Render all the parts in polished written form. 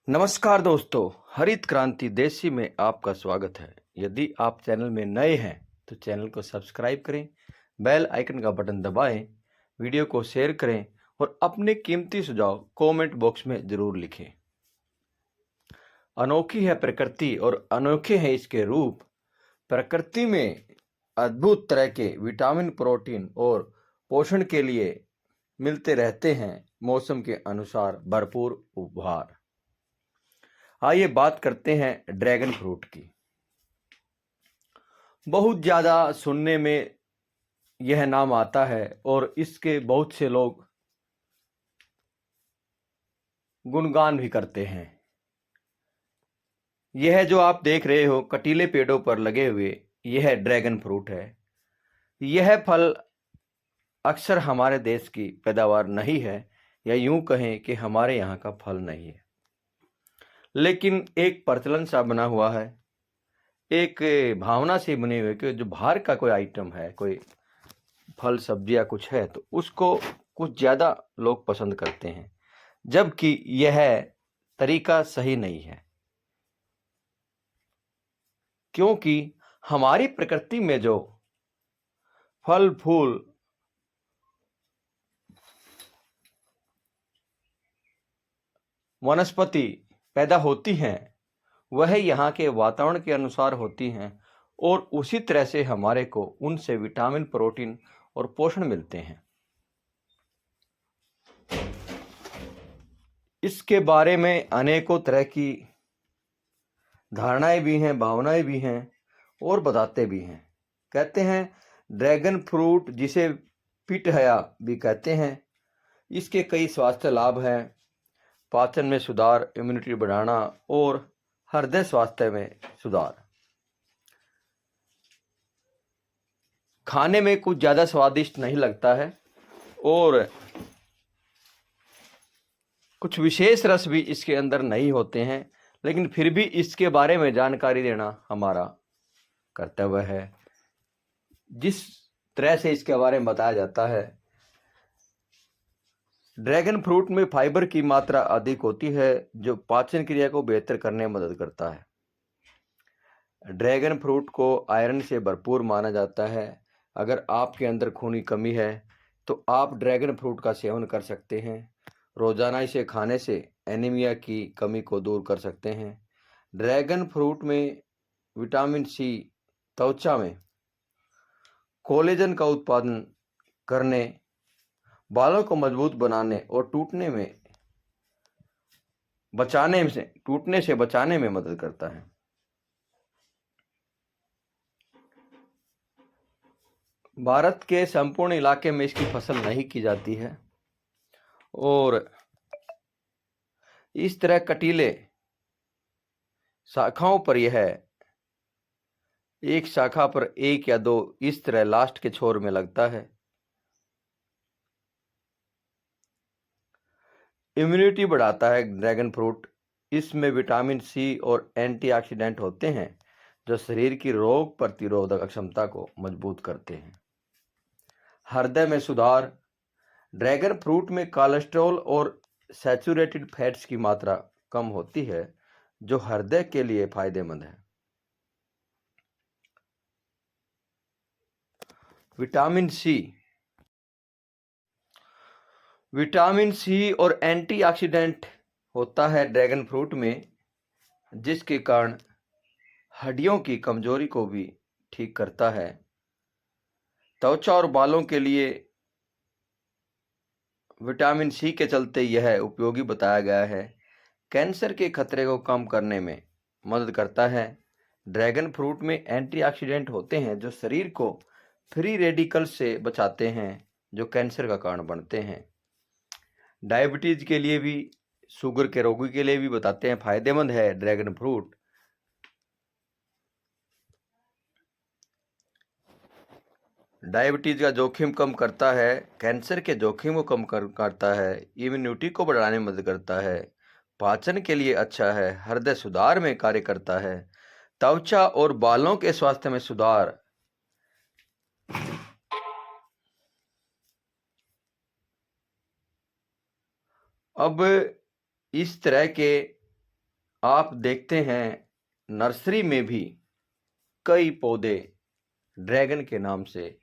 नमस्कार दोस्तों, हरित क्रांति देसी में आपका स्वागत है। यदि आप चैनल में नए हैं तो चैनल को सब्सक्राइब करें, बेल आइकन का बटन दबाएं, वीडियो को शेयर करें और अपने कीमती सुझाव कमेंट बॉक्स में ज़रूर लिखें। अनोखी है प्रकृति और अनोखे हैं इसके रूप। प्रकृति में अद्भुत तरह के विटामिन, प्रोटीन और पोषण के लिए मिलते रहते हैं। मौसम के अनुसार भरपूर उपहार। आइए बात करते हैं ड्रैगन फ्रूट की। बहुत ज़्यादा सुनने में यह नाम आता है और इसके बहुत से लोग गुणगान भी करते हैं। यह जो आप देख रहे हो कटीले पेड़ों पर लगे हुए, यह ड्रैगन फ्रूट है। यह फल अक्सर हमारे देश की पैदावार नहीं है, या यूं कहें कि हमारे यहाँ का फल नहीं है, लेकिन एक प्रचलन सा बना हुआ है, एक भावना से बने हुए कि जो बाहर का कोई आइटम है, कोई फल सब्जी या कुछ है, तो उसको कुछ ज़्यादा लोग पसंद करते हैं, जबकि यह तरीका सही नहीं है। क्योंकि हमारी प्रकृति में जो फल फूल वनस्पति पैदा होती हैं, वह यहाँ के वातावरण के अनुसार होती हैं और उसी तरह से हमारे को उनसे विटामिन, प्रोटीन और पोषण मिलते हैं। इसके बारे में अनेकों तरह की धारणाएं भी हैं, भावनाएं भी हैं और बताते भी हैं। कहते हैं ड्रैगन फ्रूट जिसे पिटहया भी कहते हैं, इसके कई स्वास्थ्य लाभ हैं। पाचन में सुधार, इम्यूनिटी बढ़ाना और हृदय स्वास्थ्य में सुधार। खाने में कुछ ज़्यादा स्वादिष्ट नहीं लगता है और कुछ विशेष रस भी इसके अंदर नहीं होते हैं, लेकिन फिर भी इसके बारे में जानकारी देना हमारा कर्तव्य है। जिस तरह से इसके बारे में बताया जाता है, ड्रैगन फ्रूट में फाइबर की मात्रा अधिक होती है, जो पाचन क्रिया को बेहतर करने में मदद करता है। ड्रैगन फ्रूट को आयरन से भरपूर माना जाता है। अगर आपके अंदर खून की कमी है तो आप ड्रैगन फ्रूट का सेवन कर सकते हैं। रोजाना इसे खाने से एनीमिया की कमी को दूर कर सकते हैं। ड्रैगन फ्रूट में विटामिन सी त्वचा में कोलेजन का उत्पादन करने, बालों को मजबूत बनाने और टूटने से बचाने में मदद करता है। भारत के संपूर्ण इलाके में इसकी फसल नहीं की जाती है और इस तरह कटीले शाखाओं पर यह एक शाखा पर एक या दो इस तरह लास्ट के छोर में लगता है। इम्यूनिटी बढ़ाता है ड्रैगन फ्रूट। इसमें विटामिन सी और एंटीऑक्सीडेंट होते हैं, जो शरीर की रोग प्रतिरोधक क्षमता को मजबूत करते हैं। हृदय में सुधार। ड्रैगन फ्रूट में कोलेस्ट्रॉल और सैचुरेटेड फैट्स की मात्रा कम होती है, जो हृदय के लिए फायदेमंद है। विटामिन सी और एंटीऑक्सीडेंट होता है ड्रैगन फ्रूट में, जिसके कारण हड्डियों की कमजोरी को भी ठीक करता है। त्वचा और बालों के लिए विटामिन सी के चलते यह उपयोगी बताया गया है। कैंसर के खतरे को कम करने में मदद करता है। ड्रैगन फ्रूट में एंटीऑक्सीडेंट होते हैं, जो शरीर को फ्री रेडिकल से बचाते हैं, जो कैंसर का कारण बनते हैं। डायबिटीज के लिए भी, शुगर के रोगी के लिए भी बताते हैं फायदेमंद है ड्रैगन फ्रूट। डायबिटीज का जोखिम कम करता है, कैंसर के जोखिम को कम करता है, इम्यूनिटी को बढ़ाने में मदद करता है, पाचन के लिए अच्छा है, हृदय सुधार में कार्य करता है, त्वचा और बालों के स्वास्थ्य में सुधार। अब इस तरह के आप देखते हैं नर्सरी में भी कई पौधे ड्रैगन के नाम से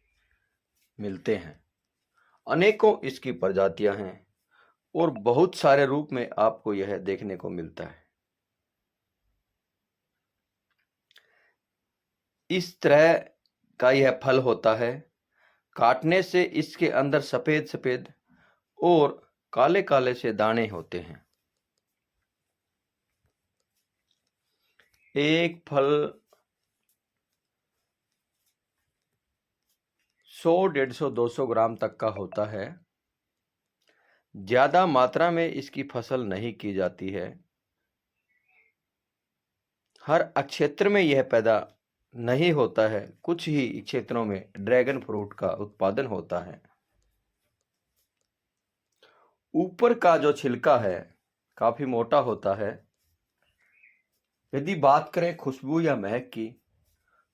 मिलते हैं। अनेकों इसकी प्रजातियां हैं और बहुत सारे रूप में आपको यह देखने को मिलता है। इस तरह का यह फल होता है। काटने से इसके अंदर सफेद सफेद और काले काले से दाने होते हैं। एक फल 100, 150, 200 ग्राम तक का होता है। ज्यादा मात्रा में इसकी फसल नहीं की जाती है। हर क्षेत्र में यह पैदा नहीं होता है, कुछ ही क्षेत्रों में ड्रैगन फ्रूट का उत्पादन होता है। ऊपर का जो छिलका है काफी मोटा होता है। यदि बात करें खुशबू या महक की,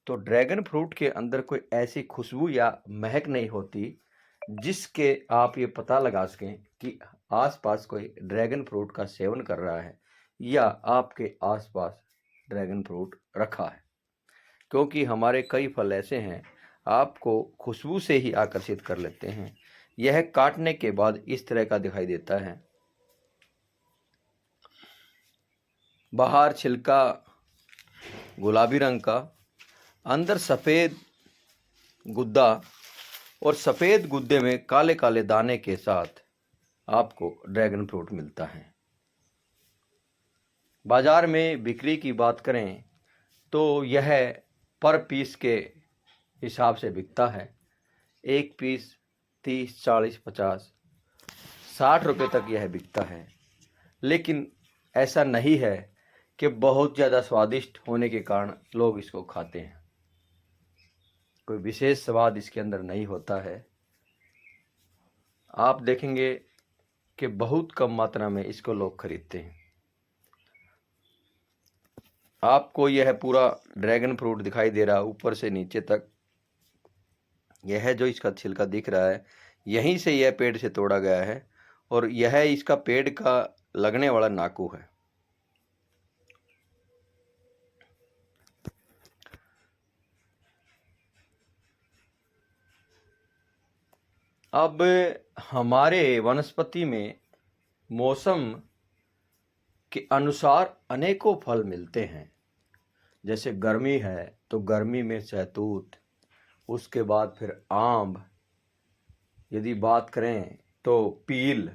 तो ड्रैगन फ्रूट के अंदर कोई ऐसी खुशबू या महक नहीं होती जिसके आप ये पता लगा सकें कि आसपास कोई ड्रैगन फ्रूट का सेवन कर रहा है या आपके आसपास ड्रैगन फ्रूट रखा है। क्योंकि हमारे कई फल ऐसे हैं आपको खुशबू से ही आकर्षित कर लेते हैं। यह काटने के बाद इस तरह का दिखाई देता है। बाहर छिलका गुलाबी रंग का, अंदर सफ़ेद गुद्दा और सफ़ेद गुद्दे में काले काले दाने के साथ आपको ड्रैगन फ्रूट मिलता है। बाजार में बिक्री की बात करें तो यह पर पीस के हिसाब से बिकता है। एक पीस 30, 40, 50, 60 रुपये तक यह बिकता है। लेकिन ऐसा नहीं है कि बहुत ज़्यादा स्वादिष्ट होने के कारण लोग इसको खाते हैं। कोई विशेष स्वाद इसके अंदर नहीं होता है। आप देखेंगे कि बहुत कम मात्रा में इसको लोग खरीदते हैं। आपको यह पूरा ड्रैगन फ्रूट दिखाई दे रहा है ऊपर से नीचे तक। यह जो इसका छिलका दिख रहा है यहीं से यह पेड़ से तोड़ा गया है और यह इसका पेड़ का लगने वाला नाकू है। अब हमारे वनस्पति में मौसम के अनुसार अनेकों फल मिलते हैं। जैसे गर्मी है तो गर्मी में शहतूत, उसके बाद फिर आम, यदि बात करें तो पील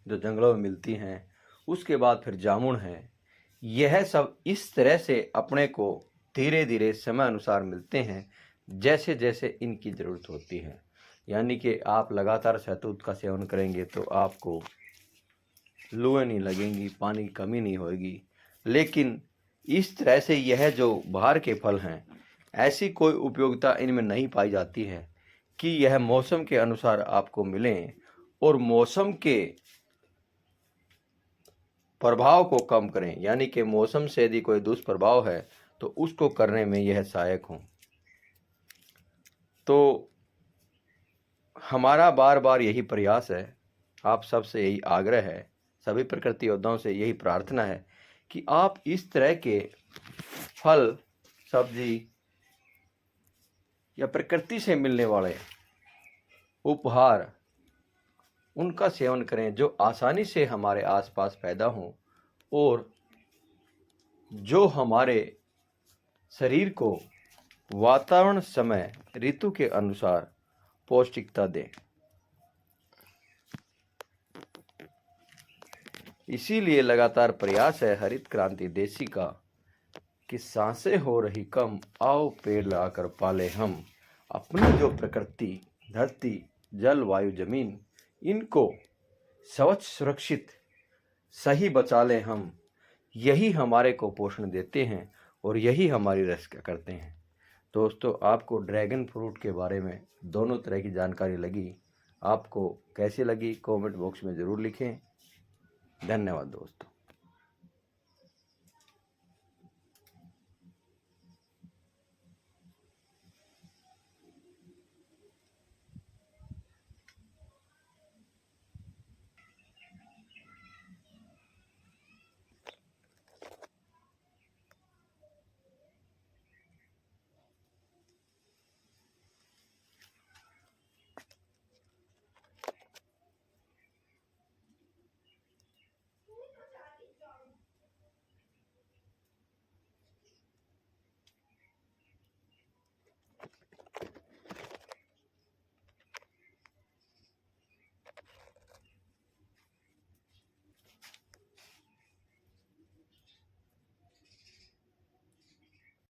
जो जंगलों में मिलती हैं, उसके बाद फिर जामुन है। यह सब इस तरह से अपने को धीरे धीरे समय अनुसार मिलते हैं जैसे जैसे इनकी ज़रूरत होती है। यानी कि आप लगातार शहतूत का सेवन करेंगे तो आपको लूएं नहीं लगेंगी, पानी की कमी नहीं होगी। लेकिन इस तरह से यह जो बाहर के फल हैं, ऐसी कोई उपयोगिता इनमें नहीं पाई जाती है कि यह मौसम के अनुसार आपको मिलें और मौसम के प्रभाव को कम करें। यानी कि मौसम से यदि कोई दुष्प्रभाव है तो उसको करने में यह सहायक हों। तो हमारा बार बार यही प्रयास है, आप सबसे यही आग्रह है, सभी प्रकृति योद्धाओं से यही प्रार्थना है कि आप इस तरह के फल, सब्जी या प्रकृति से मिलने वाले उपहार उनका सेवन करें जो आसानी से हमारे आसपास पैदा हों और जो हमारे शरीर को वातावरण, समय, ऋतु के अनुसार पौष्टिकता दें। इसीलिए लगातार प्रयास है हरित क्रांति देसी का कि सांसें हो रही कम, आओ पेड़ लगाकर पाले हम। अपनी जो प्रकृति, धरती, जल, वायु, जमीन, इनको स्वच्छ, सुरक्षित, सही बचा लें हम। यही हमारे को पोषण देते हैं और यही हमारी रक्षा करते हैं। दोस्तों, आपको ड्रैगन फ्रूट के बारे में दोनों तरह की जानकारी लगी। आपको कैसी लगी कमेंट बॉक्स में ज़रूर लिखें। धन्यवाद दोस्तों।